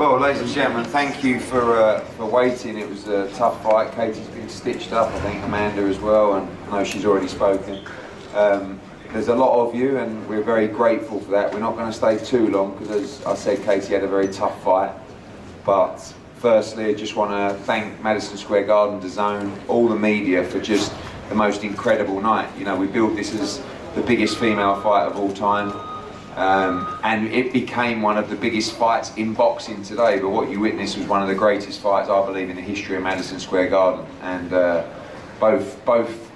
Well, ladies and gentlemen, thank you for waiting. It was a tough fight. Katie's been stitched up, I think Amanda as well, and I know she's already spoken. There's a lot of you, and we're very grateful for that. We're not going to stay too long because, as I said, Katie had a very tough fight. But firstly, I just want to thank Madison Square Garden, DAZN, all the media for just the most incredible night. You know, we built this as the biggest female fight of all time. And it became one of the biggest fights in boxing today, but what you witnessed was one of the greatest fights, I believe, in the history of Madison Square Garden. And both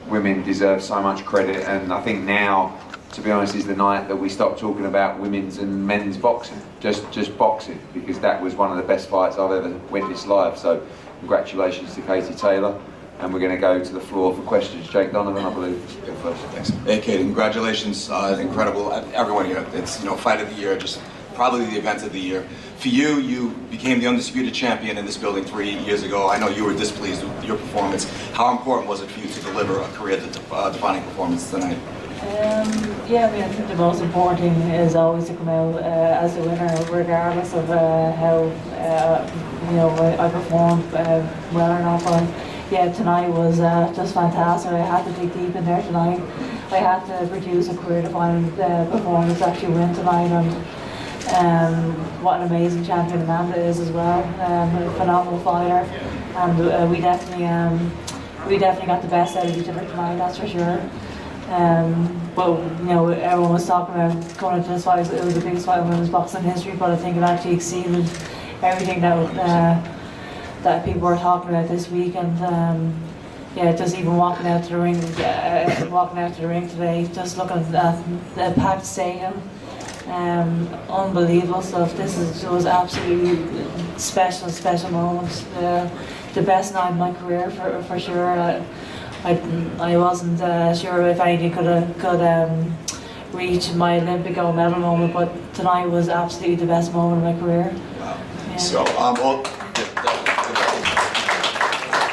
women deserve so much credit, and I think now, to be honest, is the night that we stop talking about women's and men's boxing, just boxing, because that was one of the best fights I've ever witnessed live. So congratulations to Katie Taylor. And we're going to go to the floor for questions. Jake Donovan, I believe, go first. Thanks. Hey, Katie, congratulations. Incredible. Everyone here. It's, fight of the year, just probably the event of the year. For you, you became the undisputed champion in this building 3 years ago. I know you were displeased with your performance. How important was it for you to deliver a career-defining performance tonight? Yeah, I think the most important thing is always to come out as a winner, regardless of how I performed well or not. But yeah, tonight was just fantastic. I had to dig deep in there tonight. I had to produce a career-defining performance to actually win tonight, and what an amazing champion Amanda is as well. A phenomenal fighter, and we definitely got the best out of each other tonight. That's for sure. But everyone was talking about going into this fight. It was the biggest fight in women's boxing history, but I think it actually exceeded everything that people were talking about this week. And yeah, just even walking out to the ring today, just looking at the packed stadium, unbelievable stuff. It was absolutely special moments. The best night of my career for sure. I wasn't sure if anything could reach my Olympic gold medal moment, but tonight was absolutely the best moment of my career. Wow. Yeah. So,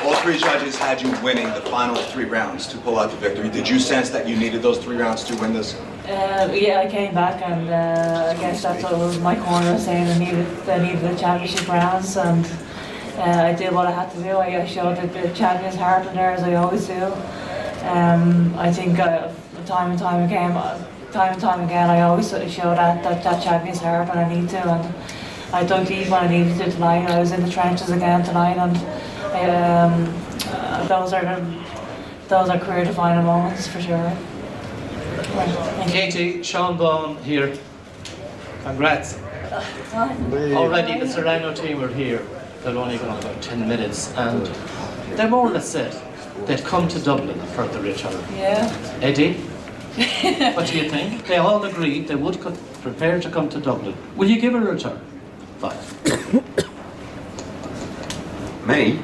all three judges had you winning the final 3 rounds to pull out the victory. Did you sense that you needed those 3 rounds to win this? Yeah, I came back, and I guess that's what was my corner saying. I needed the championship rounds, and I did what I had to do. I showed the champion's heart in there, as I always do. I think time and time again, I always show that champion's heart when I need to, and I dug deep when I needed to tonight. I was in the trenches again tonight, and those are career-defining moments for sure. Katie, Sean Bone here. Congrats. Already the Serrano team are here. They're only gone about 10 minutes, and they're more or less said they'd come to Dublin for the return. Yeah. Eddie, what do you think? They all agreed they would prepare to come to Dublin. Will you give her a return? 5. Me?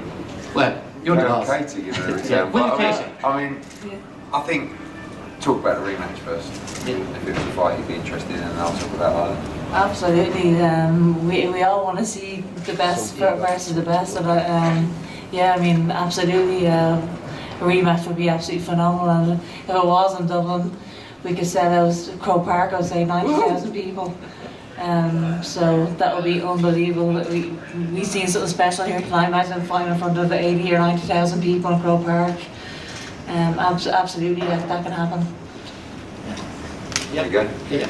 Well, you're the boss. Katie give her a return. Yeah, will you, Katie? I think, talk about the rematch first. Yeah. If it was a fight you'd be interested in, and I'll talk about Ireland. Absolutely. We all want to see the best versus the best, and yeah, I mean, absolutely. A rematch would be absolutely phenomenal, and if it was in Dublin, we could sell out Croke Park. I would say 90,000 people. So that would be unbelievable. We seen something special here tonight. Imagine fighting in front of 80 or 90,000 people in Croke Park. Absolutely, that can happen. There you go. Yeah.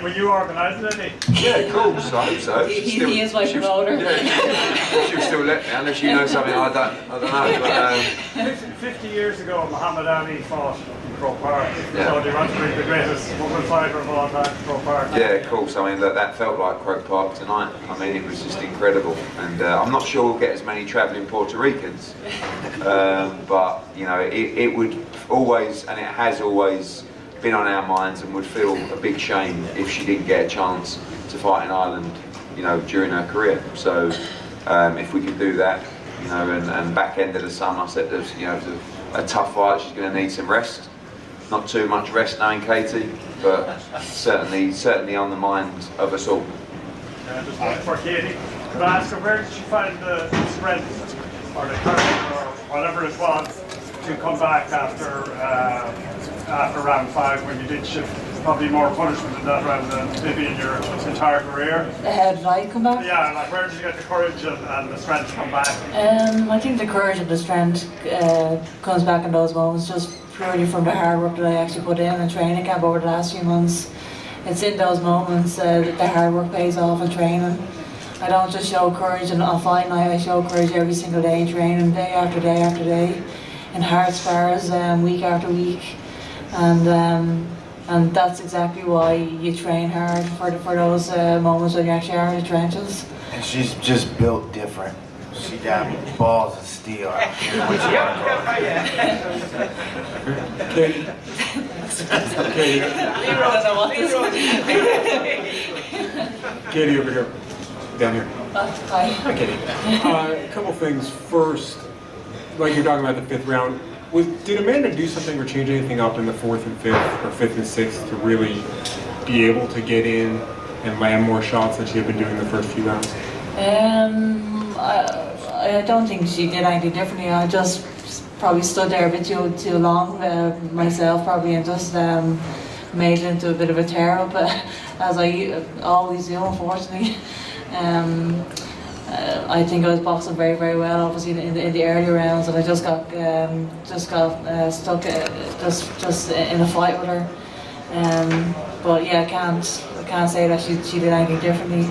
Were you organising it? Yeah, of course, I hope so. He is my promoter. Yeah, she'll still let me, unless you know something I don't know. But, 50 years ago, Muhammad Ali fought in Croke Park. Yeah. So they want to bring the greatest woman fighter of all time to Croke Park. yeah, of course. I mean, that felt like Croke Park tonight. I mean, it was just incredible. And I'm not sure we'll get as many travelling Puerto Ricans. But, it would always, and it has always, been on our minds, and would feel a big shame if she didn't get a chance to fight in Ireland, during her career. So if we could do that, and back end of the summer, I said there's, a tough fight. She's going to need some rest. Not too much rest, knowing Katie, but certainly on the mind of us all. Just one for Katie. Could I ask her, where did she find the strength or the courage or whatever it was to come back after round 5 when you did shift It's probably more punishment in that round than maybe in your entire career. How did I come back? Yeah, like where did you get the courage and the strength to come back? I think the courage and the strength comes back in those moments, just purely from the hard work that I actually put in training camp over the last few months. It's in those moments that the hard work pays off in training. I don't just show courage on fight night, I show courage every single day in training, day after day after day, in hard spars, week after week. And that's exactly why you train hard for those moments when you actually are in the trenches. And she's just built different. She got balls of steel. I don't care what you want to call Katie. Katie over here. Down here. Hi. Hi, Katie. A couple things. First, like you're talking about the fifth round, did Amanda do something or change anything up in the fourth and fifth, or fifth and sixth, to really be able to get in and land more shots than she had been doing the first few rounds? I don't think she did anything differently. I just probably stood there a bit too long myself, probably, and just made it into a bit of a tear up, as I always do, unfortunately. I think I was boxing very, very well, obviously in the early rounds, and I just got stuck just in a fight with her. But yeah, I can't say that she did anything differently.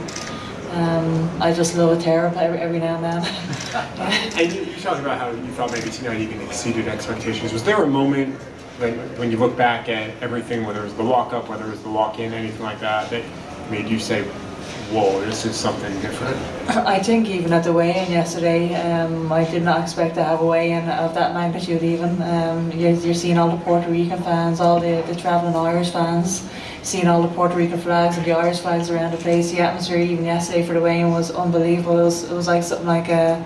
I just love a tear up every now and then. Yeah. And you talked about how you thought maybe tonight even exceeded expectations. Was there a moment when you look back at everything, whether it was the walk up, whether it was the walk in, anything like that, that made you say, whoa, this is something different? I think even at the weigh-in yesterday, I did not expect to have a weigh-in of that magnitude even. You're seeing all the Puerto Rican fans, all the travelling Irish fans, seeing all the Puerto Rican flags and the Irish flags around the place. The atmosphere even yesterday for the weigh-in was unbelievable. It was like something like an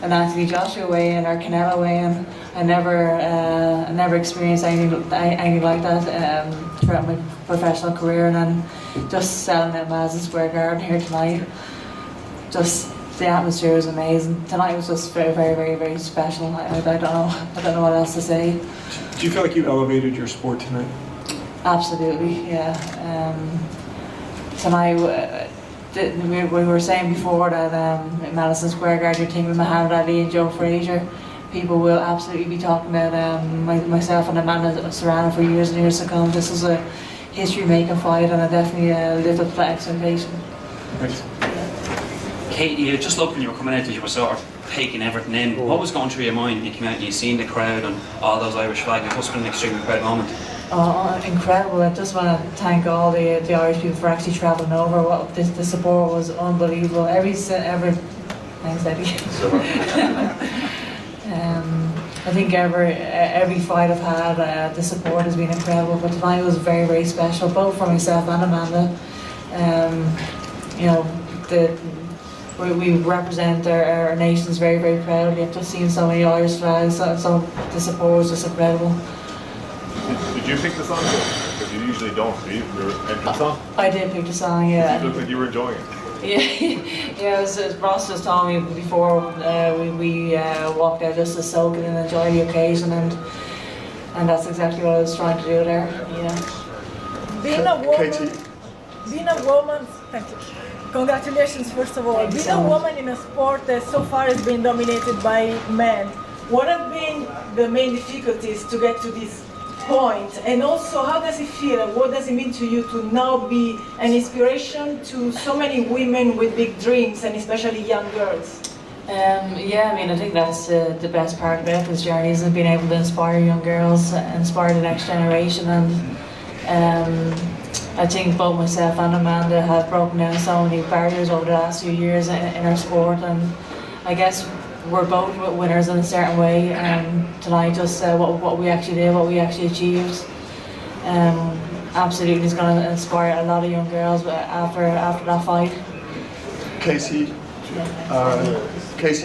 Anthony Joshua weigh-in or Canelo weigh-in. I never experienced anything like that throughout my professional career, and then just selling at Madison Square Garden here tonight, just the atmosphere was amazing. Tonight was just very, very, very, very special. I don't know what else to say. Do you feel like you elevated your sport tonight? Absolutely, yeah. Tonight, we were saying before that at Madison Square Garden, you're thinking Muhammad Ali and Joe Frazier. People will absolutely be talking about myself and Amanda Serrano for years and years to come. This is a history-making fight, and I definitely lived up to that expectation. Thanks. Katie, you just looked when you were coming out that you were sort of taking everything in. What was going through your mind when you came out and you seen the crowd and all those Irish flags? It must have been an extremely proud moment. Oh, incredible. I just want to thank all the Irish people for actually travelling over. The support was unbelievable. Thanks, Eddie. I think every fight I've had, the support has been incredible, but tonight was very, very special, both for myself and Amanda. You know, we represent our nations very, very proudly. I've just seen so many Irish flags, so the support was just incredible. Did you pick the song? Because you usually don't, do you? Your entrance song? I did pick the song, yeah. You looked like you were enjoying it. Yeah, as Ross just told me before we walked out, just to soak it and enjoy the occasion, and that's exactly what I was trying to do there. Yeah. Being a woman, thank you. Congratulations, first of all. Being a woman in a sport that so far has been dominated by men, what have been the main difficulties to get to this point? And also, how does it feel? What does it mean to you to now be an inspiration to so many women with big dreams, and especially young girls? Yeah, I mean, I think that's the best part about this journey, is being able to inspire young girls, inspire the next generation, and I think both myself and Amanda have broken down so many barriers over the last few years in our sport, and I guess we're both winners in a certain way. Tonight, just what we actually did, what we actually achieved, absolutely is going to inspire a lot of young girls after that fight. Casey,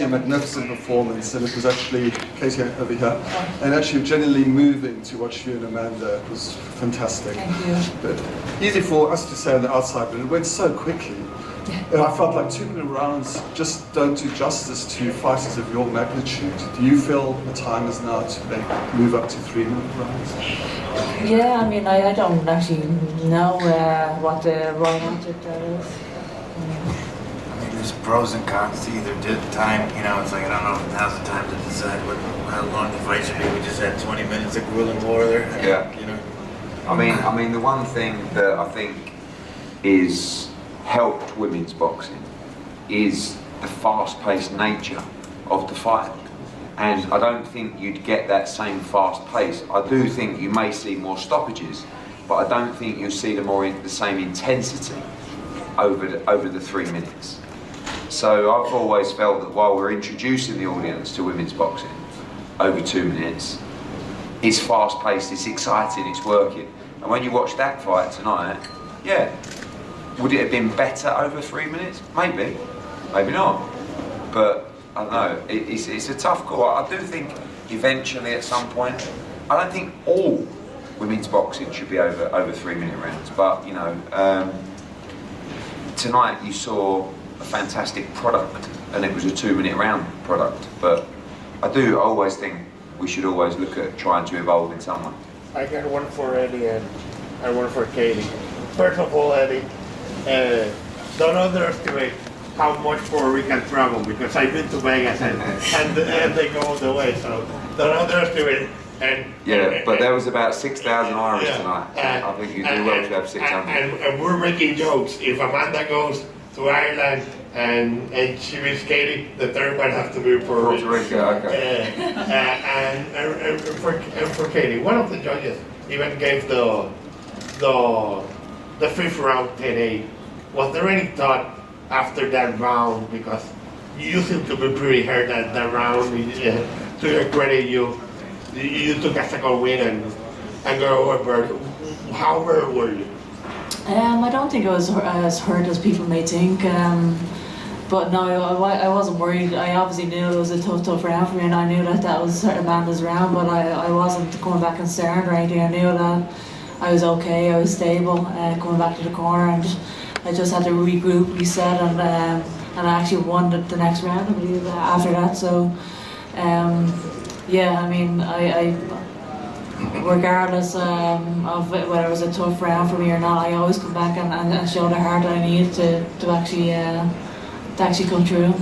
a magnificent performance, and it was actually, Casey over here, and actually genuinely moving to watch you and Amanda. It was fantastic. Thank you. But easy for us to say on the outside, but it went so quickly. And I felt like 2-minute rounds just don't do justice to fighters of your magnitude. Do you feel the time is now to move up to 3-minute rounds? Yeah, I mean, I don't actually know what the right answer to that is. I mean, there's pros and cons to either time. You know, it's like I don't know if now's the time to decide how long the fight should be. We just had 20 minutes of grueling war there. Yeah. You know. I mean, the one thing that I think is helped women's boxing is the fast-paced nature of the fight. And I don't think you'd get that same fast pace. I do think you may see more stoppages, but I don't think you'll see the same intensity over the 3 minutes. So I've always felt that while we're introducing the audience to women's boxing over 2 minutes, it's fast-paced, it's exciting, it's working. And when you watch that fight tonight, yeah, would it have been better over 3 minutes? Maybe, maybe not. But I don't know, it's a tough call. I do think eventually at some point, I don't think all women's boxing should be over 3-minute rounds, but you know, tonight you saw a fantastic product and it was a 2-minute round product, but I do always think we should always look at trying to evolve in some way. I got one for Eddie and one for Katie. First of all, Eddie, don't underestimate how much Puerto Rican travel, because I've been to Vegas and they go all the way, so don't underestimate it. Yeah, but there was about 6,000 Irish tonight. I think you do well to have 600. And we're making jokes. If Amanda goes to Ireland and she beats Katie, the third one has to be Puerto Rico. Okay. And for Katie, one of the judges even gave the 5th round 10-8. Was there any thought after that round, because you seem to be pretty hurt at that round? To your credit, you took a second win and got over. How hurt were you? I don't think I was as hurt as people may think. But no, I wasn't worried. I obviously knew it was a tough round for me, and I knew that was Amanda's round, but I wasn't coming back concerned or anything. I knew that I was okay, I was stable, coming back to the corner, and I just had to regroup, reset, and I actually won the next round, I believe, after that. So, yeah, I mean, I regardless of whether it was a tough round for me or not, I always come back and show the heart that I need to actually come through.